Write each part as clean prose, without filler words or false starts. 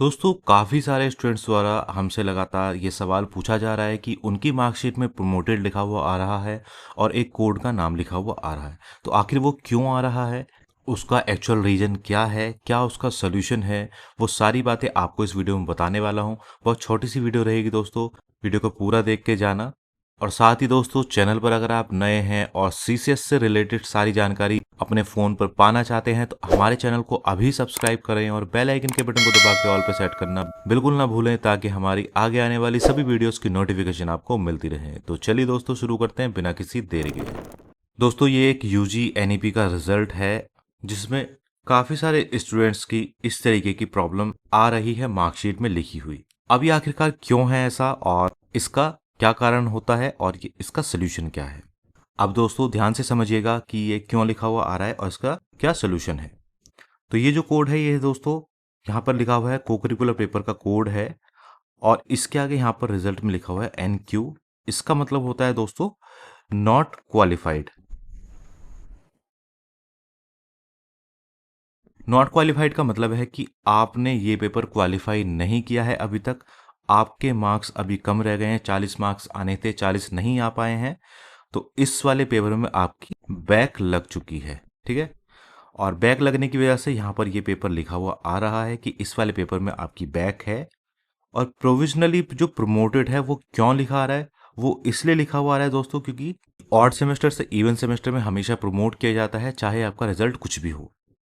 दोस्तों काफ़ी सारे स्टूडेंट्स द्वारा हमसे लगातार ये सवाल पूछा जा रहा है कि उनकी मार्कशीट में प्रमोटेड लिखा हुआ आ रहा है और एक कोड का नाम लिखा हुआ आ रहा है। तो आखिर वो क्यों आ रहा है, उसका एक्चुअल रीज़न क्या है, क्या उसका सोल्यूशन है, वो सारी बातें आपको इस वीडियो में बताने वाला हूँ। बहुत छोटी सी वीडियो रहेगी दोस्तों, वीडियो को पूरा देख के जाना। और साथ ही दोस्तों, चैनल पर अगर आप नए हैं और सीसीएस से रिलेटेड सारी जानकारी अपने फ़ोन पर पाना चाहते हैं तो हमारे चैनल को अभी सब्सक्राइब करें और बेल आइकन के बटन को दबा के ऑल पर सेट करना बिल्कुल ना भूलें, ताकि हमारी आगे आने वाली सभी वीडियोस की नोटिफिकेशन आपको मिलती रहे। तो चलिए दोस्तों, शुरू करते हैं बिना किसी देरी के। दोस्तों, ये एक यूजी एनईपी का रिजल्ट है जिसमें काफ़ी सारे स्टूडेंट्स की इस तरीके की प्रॉब्लम आ रही है मार्कशीट में लिखी हुई। अब ये आखिरकार क्यों है ऐसा, और इसका क्या कारण होता है, और ये इसका सोल्यूशन क्या है। अब दोस्तों ध्यान से समझिएगा कि ये क्यों लिखा हुआ आ रहा है और इसका क्या सोल्यूशन है। तो ये जो कोड है, ये दोस्तों यहाँ पर लिखा हुआ है को करिकुलर पेपर का कोड है, और इसके आगे यहाँ पर रिजल्ट में लिखा हुआ है NQ। इसका मतलब होता है दोस्तों नॉट क्वालिफाइड। नॉट क्वालिफाइड का मतलब है कि आपने ये पेपर क्वालिफाई नहीं किया है अभी तक, आपके मार्क्स अभी कम रह गए हैं, 40 मार्क्स आने थे, 40 नहीं आ पाए हैं। तो इस वाले पेपर में आपकी बैक लग चुकी है, ठीक है। और बैक लगने की वजह से यहाँ पर ये पेपर लिखा हुआ आ रहा है कि इस वाले पेपर में आपकी बैक है। और प्रोविजनली जो प्रमोटेड है वो क्यों लिखा आ रहा है, वो इसलिए लिखा हुआ आ रहा है दोस्तों क्योंकि ऑड सेमेस्टर से इवन सेमेस्टर में हमेशा प्रमोट किया जाता है, चाहे आपका रिजल्ट कुछ भी हो।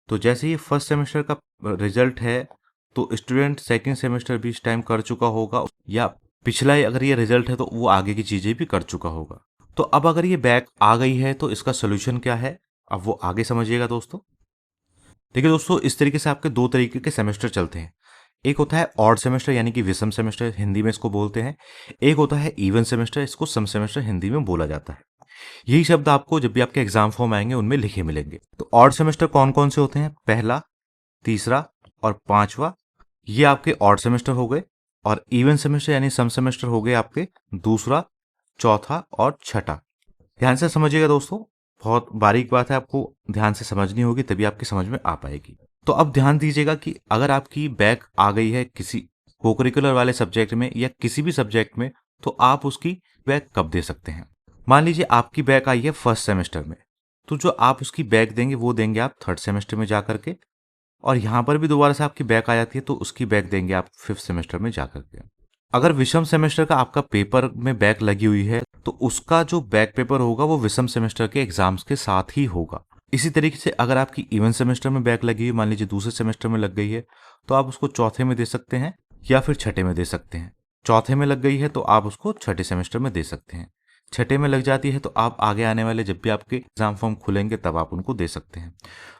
तो जैसे ये फर्स्ट सेमेस्टर का रिजल्ट है, तो स्टूडेंट सेकंड सेमेस्टर भी इस टाइम कर चुका होगा, या पिछला अगर ये रिजल्ट है तो वो आगे की चीज़ें भी कर चुका होगा। तो अब अगर ये बैक आ गई है तो इसका सोल्यूशन क्या है, अब वो आगे समझिएगा दोस्तों। देखिए दोस्तों, इस तरीके से आपके दो तरीके के सेमेस्टर चलते हैं। एक होता है ऑड सेमेस्टर यानी कि विषम सेमेस्टर, हिंदी में इसको बोलते हैं। एक होता है इवन सेमेस्टर, इसको सम सेमेस्टर हिंदी में बोला जाता है। यही शब्द आपको जब भी आपके एग्जाम फॉर्म आएंगे उनमें लिखे मिलेंगे। तो ऑड सेमेस्टर कौन कौन से होते हैं, पहला, तीसरा और पांचवा, ये आपके ऑड सेमेस्टर हो गए। और इवन सेमेस्टर यानी सम सेमेस्टर हो गए आपके दूसरा, चौथा और छठा। ध्यान से समझिएगा दोस्तों, बहुत बारीक बात है, आपको ध्यान से समझनी होगी तभी आपकी समझ में आ पाएगी। तो अब ध्यान दीजिएगा कि अगर आपकी बैक आ गई है किसी कोकरिकुलर वाले सब्जेक्ट में या किसी भी सब्जेक्ट में, तो आप उसकी बैक कब दे सकते हैं। मान लीजिए आपकी बैक आई है फर्स्ट सेमेस्टर में, तो जो आप उसकी बैक देंगे वो देंगे आप थर्ड सेमेस्टर में जा करके। और यहाँ पर भी दोबारा से आपकी बैक आ जाती है तो उसकी बैक देंगे आप फिफ्थ सेमेस्टर में जा करके। अगर विषम सेमेस्टर का आपका पेपर में बैक लगी हुई है तो उसका जो बैक पेपर होगा वो विषम सेमेस्टर के एग्जाम्स के साथ ही होगा। इसी तरीके से अगर आपकी इवन सेमेस्टर में बैक लगी हुई, मान लीजिए दूसरे सेमेस्टर में लग गई है, तो आप उसको चौथे में दे सकते हैं या फिर छठे में दे सकते हैं। चौथे में लग गई है तो आप उसको छठे सेमेस्टर में दे सकते हैं। छठे में लग जाती है तो आप आगे आने वाले जब भी आपके एग्जाम फॉर्म खुलेंगे तब आप उनको दे सकते हैं।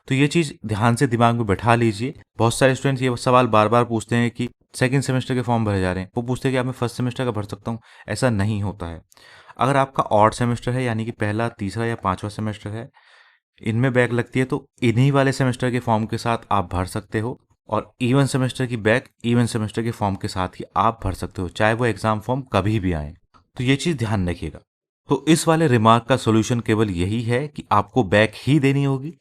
तो ये चीज़ ध्यान से दिमाग में बैठा लीजिए। बहुत सारे स्टूडेंट्स ये सवाल बार बार पूछते हैं कि सेकंड सेमेस्टर के फॉर्म भरे जा रहे हैं, वो पूछते हैं कि आप मैं फर्स्ट सेमेस्टर का भर सकता हूँ। ऐसा नहीं होता है। अगर आपका ऑड सेमेस्टर है यानी कि पहला, तीसरा या पांचवा सेमेस्टर है, इनमें बैक लगती है तो इन्हीं वाले सेमेस्टर के फॉर्म के साथ आप भर सकते हो। और इवन सेमेस्टर की बैक इवन सेमेस्टर के फॉर्म के साथ ही आप भर सकते हो, चाहे वो एग्जाम फॉर्म कभी भी आए। तो ये चीज़ ध्यान रखिएगा। तो इस वाले रिमार्क का सोल्यूशन केवल यही है कि आपको बैक ही देनी होगी।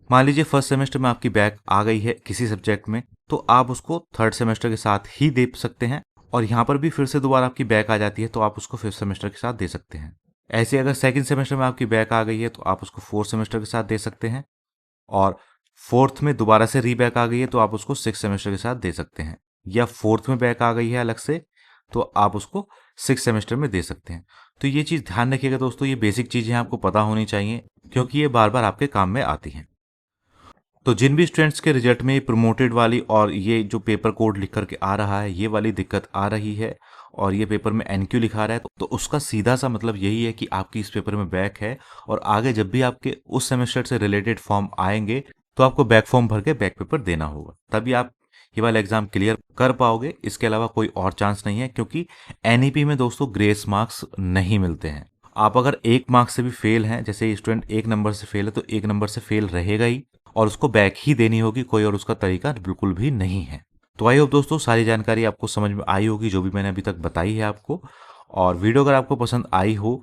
मान लीजिए फर्स्ट सेमेस्टर में आपकी बैक आ गई है किसी सब्जेक्ट में, तो आप उसको थर्ड सेमेस्टर के साथ ही दे सकते हैं। और यहाँ पर भी फिर से दोबारा आपकी बैक आ जाती है तो आप उसको फिफ्थ सेमेस्टर के साथ दे सकते हैं। ऐसे अगर सेकंड सेमेस्टर में आपकी बैक आ गई है तो आप उसको फोर्थ सेमेस्टर के साथ दे सकते हैं। और फोर्थ में दोबारा से रीबैक आ गई है तो आप उसको सिक्स सेमेस्टर के साथ दे सकते हैं। या फोर्थ में बैक आ गई है अलग से तो आप उसको सिक्स सेमेस्टर में दे सकते हैं। तो ये चीज़ ध्यान रखिएगा दोस्तों, ये बेसिक चीज़ें आपको पता होनी चाहिए क्योंकि ये बार बार आपके काम में आती हैं। तो जिन भी स्टूडेंट्स के रिजल्ट में प्रमोटेड वाली और ये जो पेपर कोड लिख करके आ रहा है, ये वाली दिक्कत आ रही है और ये पेपर में NQ लिखा रहा है, तो उसका सीधा सा मतलब यही है कि आपकी इस पेपर में बैक है। और आगे जब भी आपके उस सेमेस्टर से रिलेटेड फॉर्म आएंगे तो आपको बैक फॉर्म भर के बैक पेपर देना होगा, तभी आप ये वाला एग्जाम क्लियर कर पाओगे। इसके अलावा कोई और चांस नहीं है, क्योंकि NEP में दोस्तों ग्रेस मार्क्स नहीं मिलते हैं। आप अगर एक मार्क्स से भी फेल हैं, जैसे स्टूडेंट एक नंबर से फेल है तो एक नंबर से फेल रहेगा ही और उसको बैक ही देनी होगी, कोई और उसका तरीका बिल्कुल भी नहीं है। तो आई होप दोस्तों सारी जानकारी आपको समझ में आई होगी जो भी मैंने अभी तक बताई है आपको। और वीडियो अगर आपको पसंद आई हो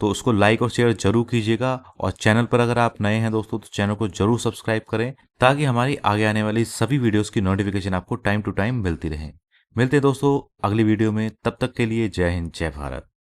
तो उसको लाइक और शेयर जरूर कीजिएगा। और चैनल पर अगर आप नए हैं दोस्तों तो चैनल को जरूर सब्सक्राइब करें, ताकि हमारी आगे आने वाली सभी वीडियोस की नोटिफिकेशन आपको टाइम टू टाइम मिलती रहे। मिलते हैं दोस्तों अगली वीडियो में, तब तक के लिए जय हिंद जय भारत।